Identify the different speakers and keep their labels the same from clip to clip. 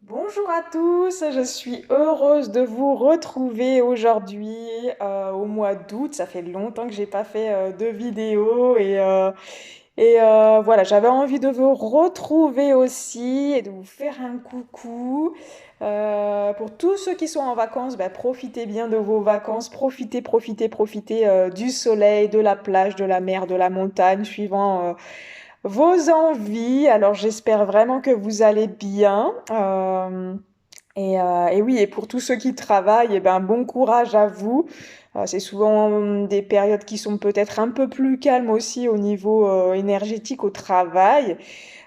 Speaker 1: Bonjour à tous, je suis heureuse de vous retrouver aujourd'hui au mois d'août. Ça fait longtemps que j'ai pas fait de vidéo et voilà, j'avais envie de vous retrouver aussi et de vous faire un coucou. Pour tous ceux qui sont en vacances, bah, profitez bien de vos vacances, profitez du soleil, de la plage, de la mer, de la montagne, suivant vos envies. Alors j'espère vraiment que vous allez bien. Et oui, et pour tous ceux qui travaillent, eh ben, bon courage à vous. C'est souvent des périodes qui sont peut-être un peu plus calmes aussi au niveau énergétique au travail.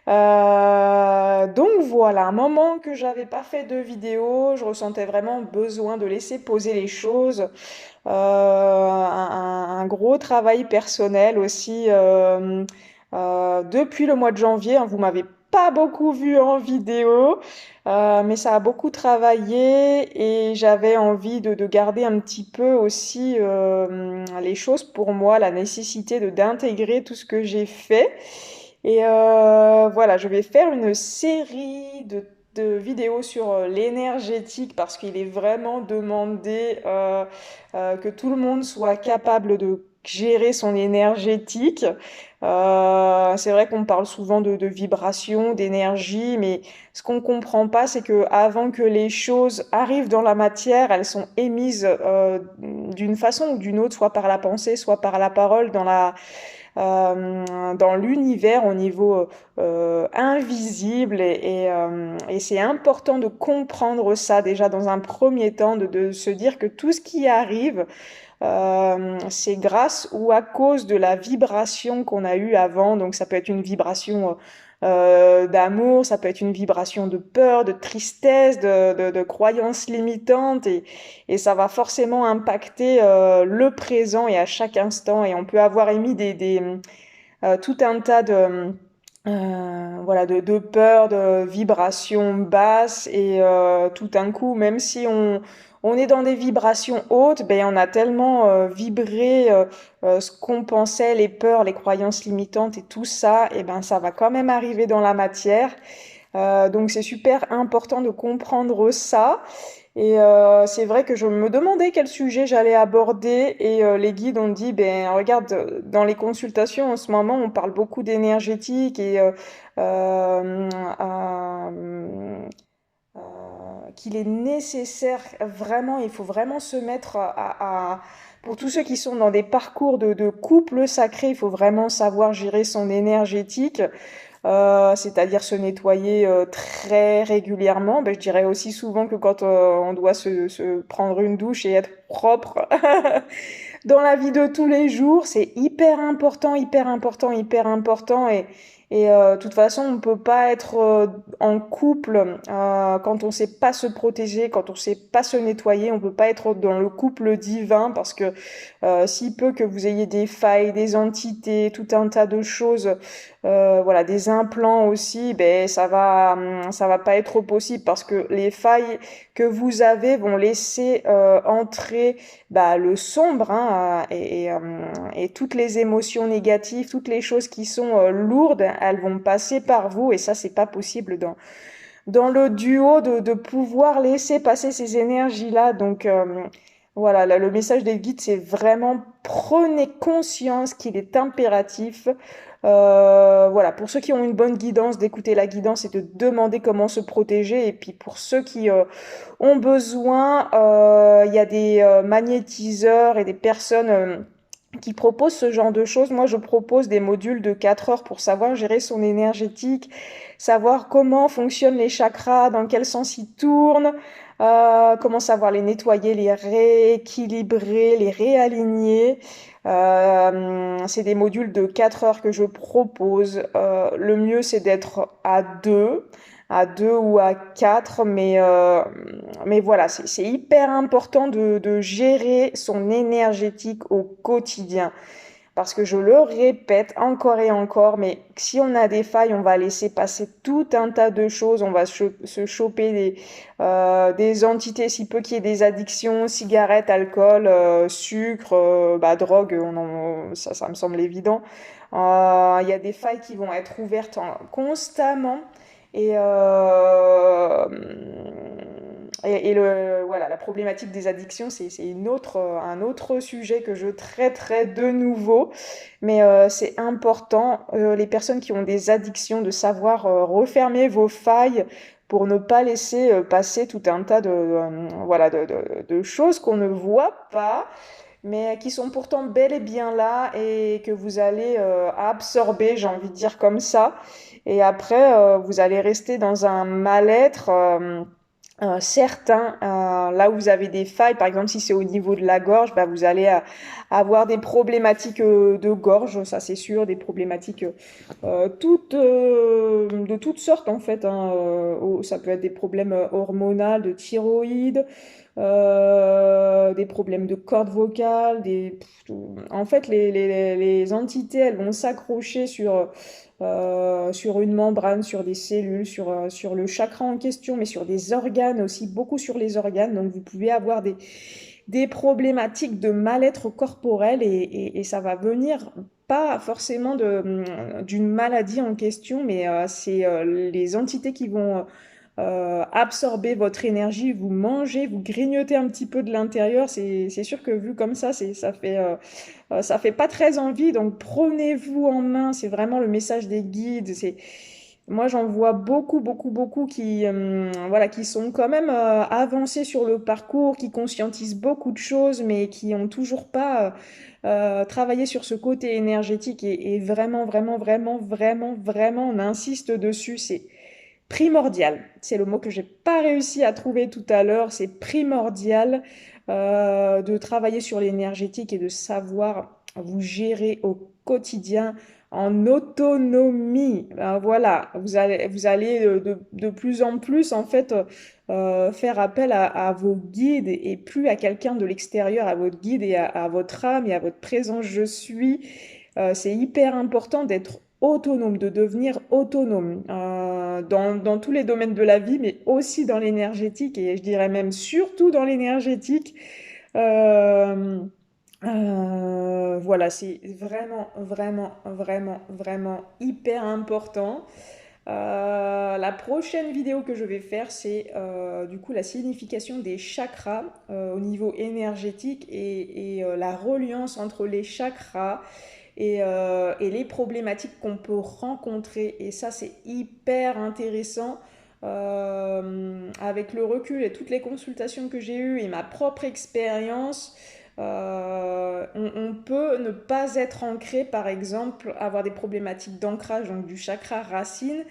Speaker 1: Donc voilà, un moment que j'avais pas fait de vidéo, je ressentais vraiment besoin de laisser poser les choses. Un gros travail personnel aussi depuis le mois de janvier, hein. Vous m'avez pas beaucoup vu en vidéo, mais ça a beaucoup travaillé et j'avais envie de garder un petit peu aussi les choses pour moi, la nécessité d'intégrer tout ce que j'ai fait. Et voilà, je vais faire une série de vidéos sur l'énergétique parce qu'il est vraiment demandé que tout le monde soit capable de gérer son énergétique. C'est vrai qu'on parle souvent de vibration, d'énergie, mais ce qu'on comprend pas, c'est que avant que les choses arrivent dans la matière, elles sont émises d'une façon ou d'une autre, soit par la pensée, soit par la parole, dans l'univers au niveau invisible et c'est important de comprendre ça déjà dans un premier temps, de se dire que tout ce qui arrive, c'est grâce ou à cause de la vibration qu'on a eue avant. Donc ça peut être une vibration d'amour, ça peut être une vibration de peur, de tristesse, de croyances limitantes et ça va forcément impacter le présent et à chaque instant. Et on peut avoir émis tout un tas voilà, de peurs, de vibrations basses et tout d'un coup, même si on est dans des vibrations hautes, ben on a tellement vibré ce qu'on pensait, les peurs, les croyances limitantes et tout ça, et ben ça va quand même arriver dans la matière. Donc c'est super important de comprendre ça. Et c'est vrai que je me demandais quel sujet j'allais aborder et les guides ont dit, ben regarde, dans les consultations en ce moment, on parle beaucoup d'énergétique et euh, euh, euh, qu'il est nécessaire vraiment, il faut vraiment se mettre pour tous ceux qui sont dans des parcours de couple sacré, il faut vraiment savoir gérer son énergétique, c'est-à-dire se nettoyer très régulièrement. Ben, je dirais aussi souvent que quand on doit se prendre une douche et être propre dans la vie de tous les jours, c'est hyper important, hyper important, hyper important. Et de toute façon, on ne peut pas être en couple quand on ne sait pas se protéger, quand on ne sait pas se nettoyer. On ne peut pas être dans le couple divin parce que s'il peut que vous ayez des failles, des entités, tout un tas de choses, voilà, des implants aussi, ben ça va pas être possible parce que les failles que vous avez vont laisser entrer bah, le sombre hein, et toutes les émotions négatives, toutes les choses qui sont lourdes, elles vont passer par vous et ça c'est pas possible dans le duo de pouvoir laisser passer ces énergies-là. Donc voilà, là, le message des guides, c'est vraiment prenez conscience qu'il est impératif. Voilà, pour ceux qui ont une bonne guidance, d'écouter la guidance et de demander comment se protéger. Et puis pour ceux qui ont besoin, il y a des magnétiseurs et des personnes qui proposent ce genre de choses. Moi, je propose des modules de 4 heures pour savoir gérer son énergétique, savoir comment fonctionnent les chakras, dans quel sens ils tournent, comment savoir les nettoyer, les rééquilibrer, les réaligner. C'est des modules de 4 heures que je propose. Le mieux, c'est d'être à deux ou à quatre, mais voilà, c'est hyper important de gérer son énergétique au quotidien. Parce que je le répète encore et encore, mais si on a des failles, on va laisser passer tout un tas de choses. On va se choper des entités, si peu qu'il y ait des addictions, cigarettes, alcool, sucre, bah, drogue, ça me semble évident. Il y a des failles qui vont être ouvertes constamment. Et voilà, la problématique des addictions, c'est un autre sujet que je traiterai de nouveau. Mais c'est important, les personnes qui ont des addictions, de savoir refermer vos failles pour ne pas laisser passer tout un tas voilà, de choses qu'on ne voit pas, mais qui sont pourtant bel et bien là et que vous allez absorber, j'ai envie de dire comme ça. Et après, vous allez rester dans un mal-être. Certains, là où vous avez des failles, par exemple si c'est au niveau de la gorge, bah, vous allez avoir des problématiques de gorge, ça c'est sûr, des problématiques de toutes sortes en fait, hein, ça peut être des problèmes hormonaux, de thyroïde, des problèmes de cordes vocales, en fait les entités elles vont s'accrocher sur une membrane, sur des cellules, sur le chakra en question, mais sur des organes aussi, beaucoup sur les organes. Donc vous pouvez avoir des problématiques de mal-être corporel et ça va venir pas forcément d'une maladie en question, mais c'est les entités qui vont absorber votre énergie, vous mangez, vous grignotez un petit peu de l'intérieur. C'est sûr que vu comme ça, ça fait pas très envie. Donc prenez-vous en main. C'est vraiment le message des guides. Moi, j'en vois beaucoup, beaucoup, beaucoup voilà, qui sont quand même avancés sur le parcours, qui conscientisent beaucoup de choses, mais qui ont toujours pas travaillé sur ce côté énergétique. Et vraiment, vraiment, vraiment, vraiment, vraiment, on insiste dessus. C'est primordial. C'est le mot que j'ai pas réussi à trouver tout à l'heure. C'est primordial de travailler sur l'énergétique et de savoir vous gérer au quotidien en autonomie. Voilà, vous allez de plus en plus en fait faire appel à vos guides et plus à quelqu'un de l'extérieur, à votre guide et à votre âme et à votre présence je suis. C'est hyper important d'être autonome, de devenir autonome dans tous les domaines de la vie, mais aussi dans l'énergétique et je dirais même surtout dans l'énergétique. Euh, voilà, c'est vraiment, vraiment, vraiment, vraiment hyper important. La prochaine vidéo que je vais faire, c'est du coup la signification des chakras au niveau énergétique et la reliance entre les chakras et les problématiques qu'on peut rencontrer. Et ça, c'est hyper intéressant. Avec le recul et toutes les consultations que j'ai eues et ma propre expérience, on peut ne pas être ancré, par exemple, avoir des problématiques d'ancrage, donc du chakra racine,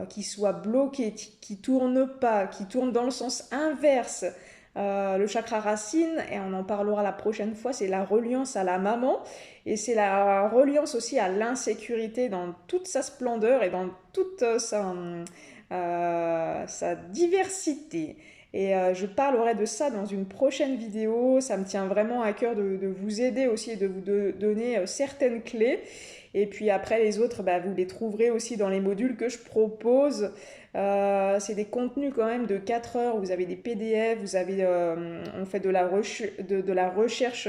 Speaker 1: qui soit bloqué, qui tourne pas, qui tourne dans le sens inverse. Le chakra racine, et on en parlera la prochaine fois, c'est la reliance à la maman et c'est la reliance aussi à l'insécurité dans toute sa splendeur et dans toute sa diversité. Et je parlerai de ça dans une prochaine vidéo. Ça me tient vraiment à cœur de vous aider aussi et de vous donner certaines clés. Et puis après les autres, bah, vous les trouverez aussi dans les modules que je propose. C'est des contenus quand même de 4 heures. Vous avez des PDF, on fait de la recherche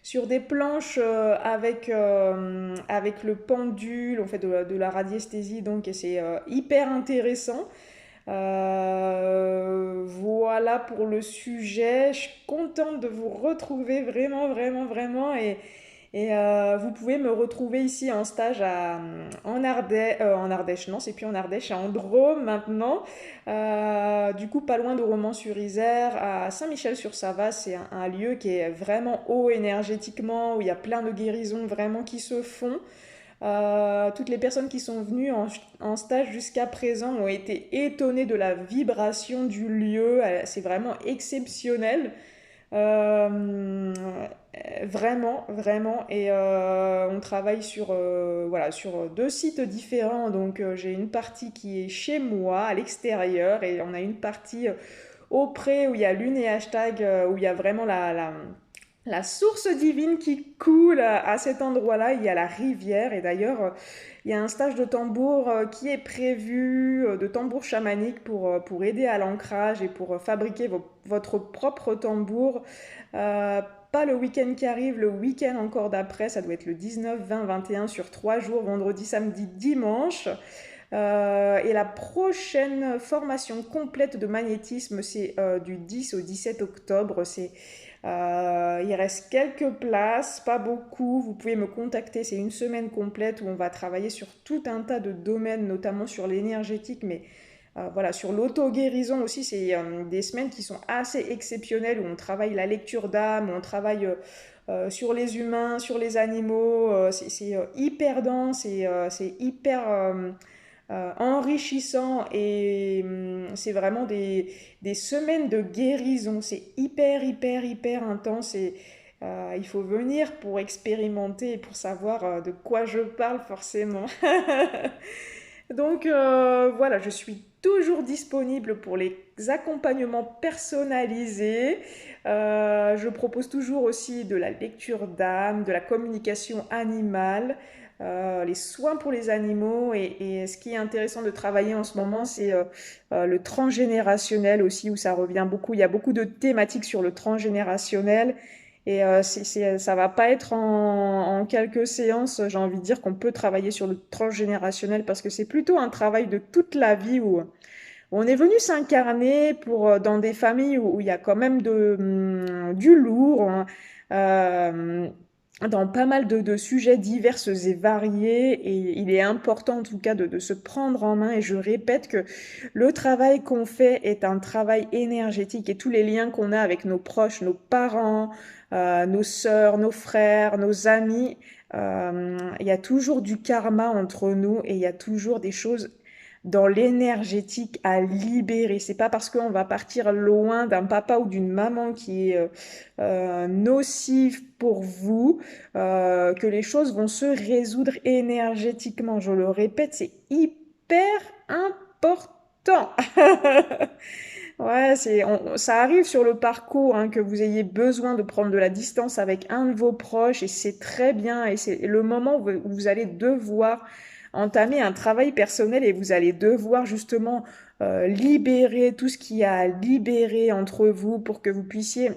Speaker 1: sur des planches avec le pendule. On fait de la radiesthésie donc et c'est hyper intéressant. Voilà pour le sujet. Je suis contente de vous retrouver vraiment, vraiment, vraiment. Et vous pouvez me retrouver ici en stage en Ardèche, non, c'est plus en Ardèche, c'est en Drôme maintenant. Du coup, pas loin de Romans-sur-Isère, à Saint-Michel-sur-Sava, c'est un lieu qui est vraiment haut énergétiquement, où il y a plein de guérisons vraiment qui se font. Toutes les personnes qui sont venues en stage jusqu'à présent ont été étonnées de la vibration du lieu. C'est vraiment exceptionnel. Euh, Vraiment, vraiment. Et on travaille voilà, sur 2 sites différents. Donc j'ai une partie qui est chez moi, à l'extérieur, et on a une partie auprès où il y a Lune et Hashtag, où il y a vraiment la source divine qui coule à cet endroit-là. Il y a la rivière et d'ailleurs il y a un stage de tambour qui est prévu, de tambour chamanique pour aider à l'ancrage et pour fabriquer votre propre tambour. Euh, Pas le week-end qui arrive, le week-end encore d'après, ça doit être le 19, 20, 21 sur 3 jours, vendredi, samedi, dimanche. Et la prochaine formation complète de magnétisme, c'est du 10 au 17 octobre. Il reste quelques places, pas beaucoup. Vous pouvez me contacter. C'est une semaine complète où on va travailler sur tout un tas de domaines, notamment sur l'énergétique, mais voilà, sur l'auto-guérison aussi. C'est des semaines qui sont assez exceptionnelles où on travaille la lecture d'âme, où on travaille sur les humains, sur les animaux. C'est hyper dense et c'est hyper enrichissant et c'est vraiment des semaines de guérison. C'est hyper, hyper, hyper intense et il faut venir pour expérimenter et pour savoir de quoi je parle forcément. Donc voilà, je suis toujours disponible pour les accompagnements personnalisés. Je propose toujours aussi de la lecture d'âme, de la communication animale, les soins pour les animaux. Et ce qui est intéressant de travailler en ce moment, c'est le transgénérationnel aussi, où ça revient beaucoup. Il y a beaucoup de thématiques sur le transgénérationnel. Et ça va pas être en quelques séances. J'ai envie de dire qu'on peut travailler sur le transgénérationnel parce que c'est plutôt un travail de toute la vie où on est venu s'incarner pour dans des familles où il y a quand même du lourd, hein, euh, dans pas mal de sujets divers et variés. Et il est important en tout cas de se prendre en main. Et je répète que le travail qu'on fait est un travail énergétique et tous les liens qu'on a avec nos proches, nos parents, nos sœurs, nos frères, nos amis, il y a toujours du karma entre nous et il y a toujours des choses dans l'énergétique à libérer. C'est pas parce qu'on va partir loin d'un papa ou d'une maman qui est nocif pour vous que les choses vont se résoudre énergétiquement. Je le répète, c'est hyper important. Ouais, ça arrive sur le parcours hein, que vous ayez besoin de prendre de la distance avec un de vos proches et c'est très bien et c'est le moment où vous allez devoir entamer un travail personnel et vous allez devoir justement libérer tout ce qu'il y a à libérer entre vous pour que vous puissiez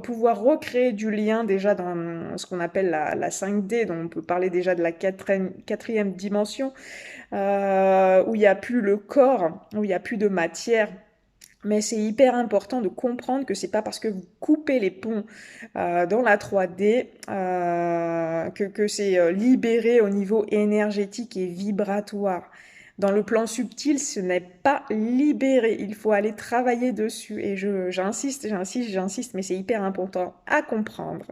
Speaker 1: pouvoir recréer du lien déjà dans ce qu'on appelle la 5D, dont on peut parler déjà de la quatrième dimension, où il n'y a plus le corps, où il n'y a plus de matière. Mais c'est hyper important de comprendre que c'est pas parce que vous coupez les ponts dans la 3D que c'est libéré au niveau énergétique et vibratoire. Dans le plan subtil, ce n'est pas libéré. Il faut aller travailler dessus. Et j'insiste, j'insiste, j'insiste, mais c'est hyper important à comprendre.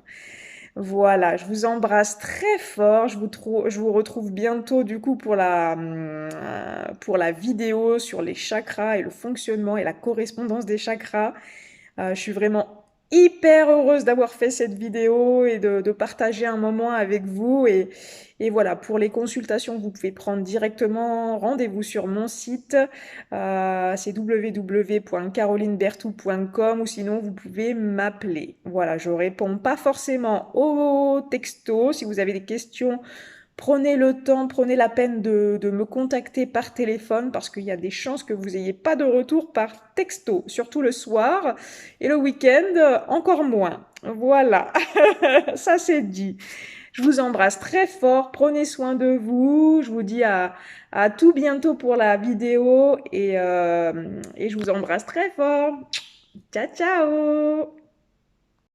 Speaker 1: Voilà, je vous embrasse très fort. Je vous retrouve bientôt du coup pour la vidéo sur les chakras et le fonctionnement et la correspondance des chakras. Je suis vraiment hyper heureuse d'avoir fait cette vidéo et de partager un moment avec vous. Et voilà, pour les consultations, vous pouvez prendre directement rendez-vous sur mon site. C'est www.carolinebertou.com ou sinon vous pouvez m'appeler. Voilà, je réponds pas forcément aux textos. Si vous avez des questions, prenez le temps, prenez la peine de me contacter par téléphone parce qu'il y a des chances que vous n'ayez pas de retour par texto, surtout le soir et le week-end encore moins. Voilà, ça c'est dit. Je vous embrasse très fort, prenez soin de vous, je vous dis à tout bientôt pour la vidéo et je vous embrasse très fort. Ciao ciao.